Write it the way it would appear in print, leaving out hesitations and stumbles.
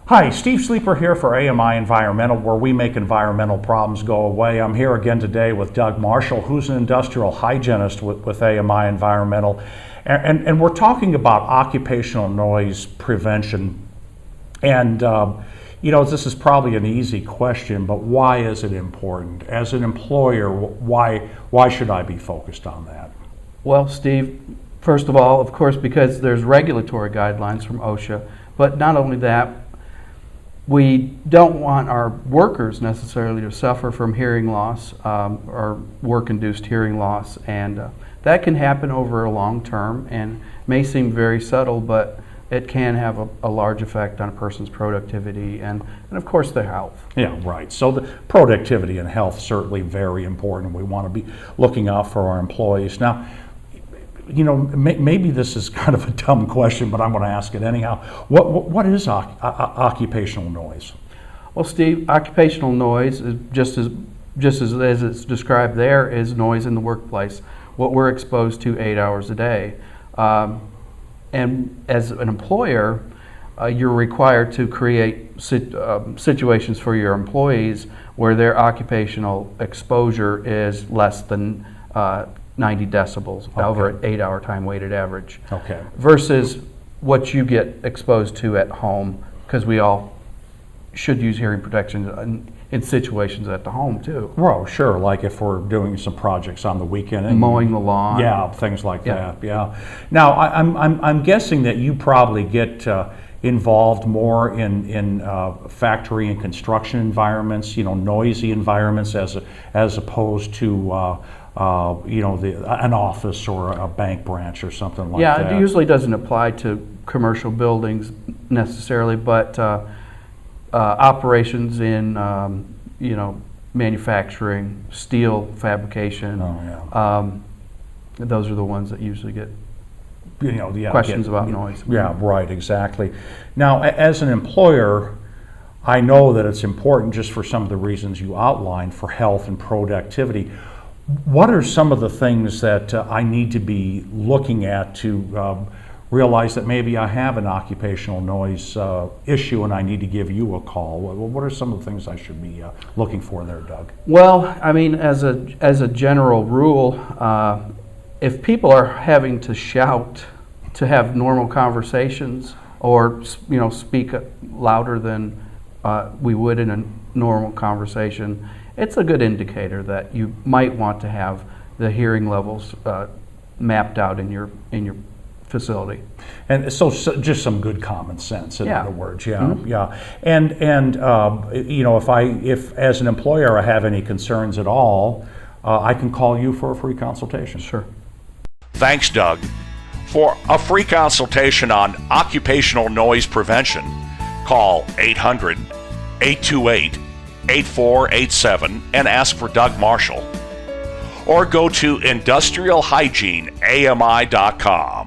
Hi, Steve Sleeper here for AMI Environmental, where we make environmental problems go away. I'm here again today with Doug Marshall, who's an industrial hygienist with AMI Environmental. And we're talking about occupational noise prevention. And, this is probably an easy question, but why is it important? As an employer, why should I be focused on that? Well, Steve, first of all, of course, because there's regulatory guidelines from OSHA, but not only that, we don't want our workers necessarily to suffer from hearing loss or work-induced hearing loss, and that can happen over a long term and may seem very subtle, but it can have a large effect on a person's productivity and of course their health. Yeah, right. So the productivity and health certainly very important. We want to be looking out for our employees. Now, maybe this is kind of a dumb question, but I'm going to ask it anyhow. What is occupational noise? Well, Steve, occupational noise is just as it's described there is noise in the workplace, what we're exposed to 8 hours a day. And as an employer, you're required to create situations for your employees where their occupational exposure is less than 90 decibels over an 8-hour time weighted average. Okay. Versus what you get exposed to at home, because we all should use hearing protection in situations at the home too. Well, sure, like if we're doing some projects on the weekend and mowing the lawn. Yeah, things like that. Yeah. Now, I'm guessing that you probably get involved more in factory and construction environments, noisy environments, as opposed to an office or a bank branch or something like that. Yeah, it usually doesn't apply to commercial buildings necessarily, but operations in manufacturing, steel fabrication. Those are the ones that usually get questions about noise. Yeah, right, exactly. Now, as an employer, I know that it's important just for some of the reasons you outlined for health and productivity. What are some of the things that I need to be looking at to realize that maybe I have an occupational noise issue and I need to give you a call? What are some of the things I should be looking for there, Doug? Well, I mean, as a general rule, if people are having to shout to have normal conversations or speak louder than we would in a normal conversation, it's a good indicator that you might want to have the hearing levels mapped out in your facility. And so just some good common sense, in other words. Yeah, Mm-hmm. yeah. And if as an employer I have any concerns at all, I can call you for a free consultation. Sure. Thanks, Doug. For a free consultation on occupational noise prevention, call 800-828-8487 and ask for Doug Marshall. Or go to industrialhygieneami.com.